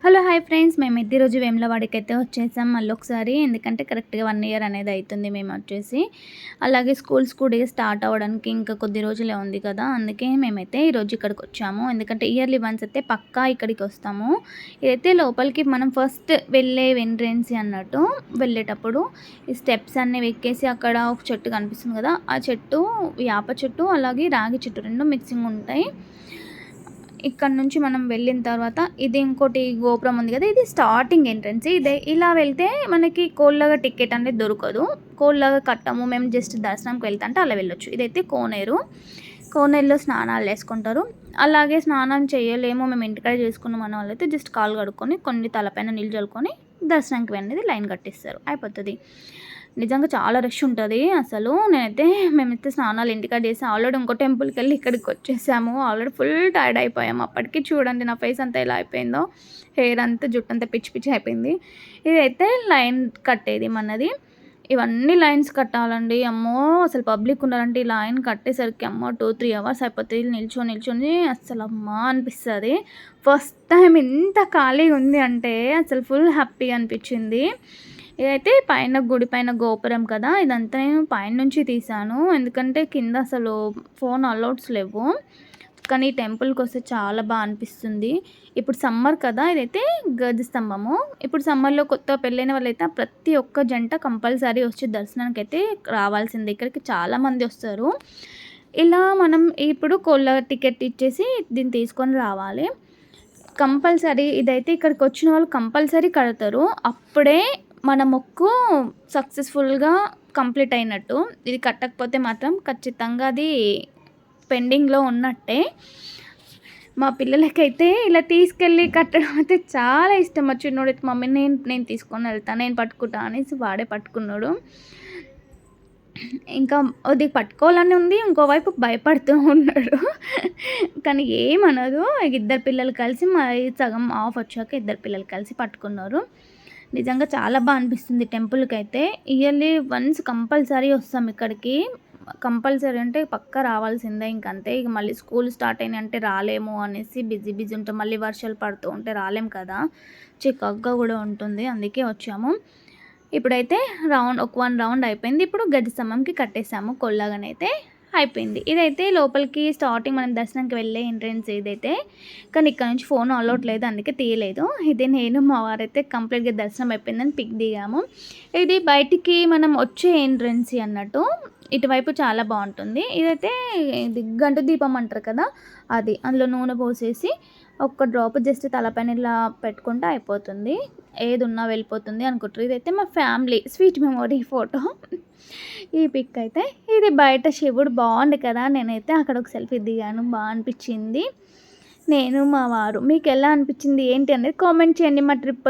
Hello hi friends, మేమైతే ఈరోజు వేములవాడకైతే వచ్చేసాం మళ్ళొకసారి. ఎందుకంటే కరెక్ట్‌గా 1 ఇయర్ అనేది అయితుంది మేమొచ్చేసి. అలాగే స్కూల్స్ కూడా స్టార్ట్ అవ్వడానికి ఇంకా కొద్ది రోజులే ఉంది కదా! అందుకే మేమైతే ఈరోజు ఇక్కడికొచ్చాము. ఎందుకంటే ఇయర్లీ వన్స్ అయితే పక్కా ఇక్కడికొస్తాము. ఇదైతే లోపలికి మనం ఫస్ట్ వెళ్ళే ఎంట్రన్సీ అన్నట్టు. వెళ్ళేటప్పుడు ఈ స్టెప్స్ అన్నీ ఎక్కేసి అక్కడ ఒక చెట్టు కనిపిస్తుంది కదా! ఆ చెట్టు యాప చెట్టు, అలాగే రాగి చెట్టు 2 మిక్సింగ్ ఉంటాయి. ఇక్కడ నుంచి మనం వెళ్ళిన తర్వాత ఇది ఇంకోటి గోపురం ఉంది కదా, ఇది స్టార్టింగ్ ఎంట్రన్స్. ఇదే ఇలా వెళ్తే మనకి కోల్లాగా టికెట్ అనేది దొరకదు. కోల్లాగా కట్టము, మేము జస్ట్ దర్శనంకి వెళ్తా అంటే అలా వెళ్ళొచ్చు. ఇదైతే కోనేరు. కోనేరులో స్నానాలు చేసుకుంటారు. అలాగే స్నానం చేయలేము మేము ఇంటికాడ చేసుకున్నాం అన్న వాళ్ళైతే జస్ట్ కాళ్ళు కడుక్కొని కొన్ని తలపైన నీళ్ళు చల్లుకొని దర్శనానికి అనేది లైన్ కట్టిస్తారు, అయిపోతుంది. నిజంగా చాలా రష్ ఉంటుంది అసలు. మేమైతే స్నానాలు ఇంటికాడ చేసి ఆల్రెడీ ఇంకో టెంపుల్కి వెళ్ళి ఇక్కడికి వచ్చేసాము. ఆల్రెడీ ఫుల్ టైర్డ్ అయిపోయాము. అప్పటికి చూడండి నా ఫేస్ అంతా ఎలా అయిపోయిందో, హెయిర్ అంతా జుట్టు అంతా పిచ్చి పిచ్చి అయిపోయింది. ఇదైతే లైన్ కట్టేది మనది. ఇవన్నీ లైన్స్ కట్టాలండి. అమ్మో, అసలు పబ్లిక్ ఉన్నారంటే ఈ లైన్ కట్టేసరికి అమ్మో 2-3 అవర్స్ అయిపోతాయి. నిల్చొని అసలు అమ్మా అనిపిస్తుంది. ఫస్ట్ టైం ఇంత ఖాళీగా ఉంది అంటే అసలు ఫుల్ హ్యాపీగా అనిపించింది. ఇదైతే పైన గుడి పైన గోపురం కదా, ఇదంతా నేను పైనుంచి తీశాను. ఎందుకంటే కింద అసలు ఫోన్ అలౌడ్స్ లేవు. కానీ టెంపుల్కి వస్తే చాలా బాగా అనిపిస్తుంది. ఇప్పుడు సమ్మర్ కదా, ఇదైతే గజ స్తంభము. ఇప్పుడు సమ్మర్లో కొత్త పెళ్ళైన వాళ్ళైతే ప్రతి ఒక్క జంట కంపల్సరీ వచ్చి దర్శనానికి అయితే రావాల్సిందే. ఇక్కడికి చాలామంది వస్తారు. ఇలా మనం ఇప్పుడు కోళ్ళ టికెట్ ఇచ్చేసి దీన్ని తీసుకొని రావాలి కంపల్సరీ. ఇదైతే ఇక్కడికి వచ్చిన వాళ్ళు కంపల్సరీ కడతారు, అప్పుడే మన మొక్కు సక్సెస్ఫుల్గా కంప్లీట్ అయినట్టు. ఇది కట్టకపోతే మాత్రం ఖచ్చితంగా అది పెండింగ్లో ఉన్నట్టే. మా పిల్లలకైతే ఇలా తీసుకెళ్ళి కట్టడం అయితే చాలా ఇష్టం. మా చిన్నోడైతే మమ్మీ నేను తీసుకొని వెళ్తాను, నేను పట్టుకుంటా అనేసి వాడే పట్టుకున్నాడు. ఇంకా అది పట్టుకోవాలని ఉంది, ఇంకోవైపు భయపడుతూ ఉన్నాడు. కానీ ఏమనదు. ఇద్దరు పిల్లలు కలిసి సగం ఆఫ్ వచ్చాక ఇద్దరు పిల్లలు కలిసి పట్టుకున్నారు. నిజంగా చాలా బాగా అనిపిస్తుంది టెంపుల్కి అయితే. ఇయర్లీ వన్స్ కంపల్సరీ వస్తాం ఇక్కడికి. కంపల్సరీ అంటే పక్కా రావాల్సిందే. ఇంకంతే. ఇక మళ్ళీ స్కూల్ స్టార్ట్ అయినాయి అంటే రాలేము అనేసి బిజీ ఉంటాం. మళ్ళీ వర్షాలు పడుతూ ఉంటే రాలేము కదా, చికాకుగా కూడా ఉంటుంది. అందుకే వచ్చాము. ఇప్పుడైతే ఒక 1 రౌండ్ అయిపోయింది. ఇప్పుడు గజ స్తంభంకి కట్టేసాము. కొల్లాగనైతే అయిపోయింది. ఇదైతే లోపలికి స్టార్టింగ్ మనం దర్శనానికి వెళ్ళే ఎంట్రన్స్ ఇదైతే. కానీ ఇక్కడ నుంచి ఫోన్ అలౌట్ లేదు, అందుకే తీయలేదు. ఇది నేను మా వారైతే కంప్లీట్గా దర్శనం అయిపోయిందని పిక్ దిగాము. ఇది బయటికి మనం వచ్చే ఎంట్రన్స్ అన్నట్టు. ఇటువైపు చాలా బాగుంటుంది. ఇదైతే ఇది గంట దీపం అంటారు కదా, అది. అందులో నూనె పోసేసి ఒక్క డ్రాప్ జస్ట్ తలపైన ఇలా పెట్టుకుంటే అయిపోతుంది. ఏది ఉన్నా వెళ్ళిపోతుంది అనుకుంటారు. ఇదైతే మా ఫ్యామిలీ స్వీట్ మెమొరీ ఫోటో. ఈ పిక్ అయితే ఇది బయట శివుడు బాగుంది కదా, నేనైతే అక్కడ ఒక సెల్ఫీ దిగాను, బాగా అనిపించింది. నేను మా వారు. మీకు ఎలా అనిపించింది ఏంటి అనేది కామెంట్ చేయండి. మా ట్రిప్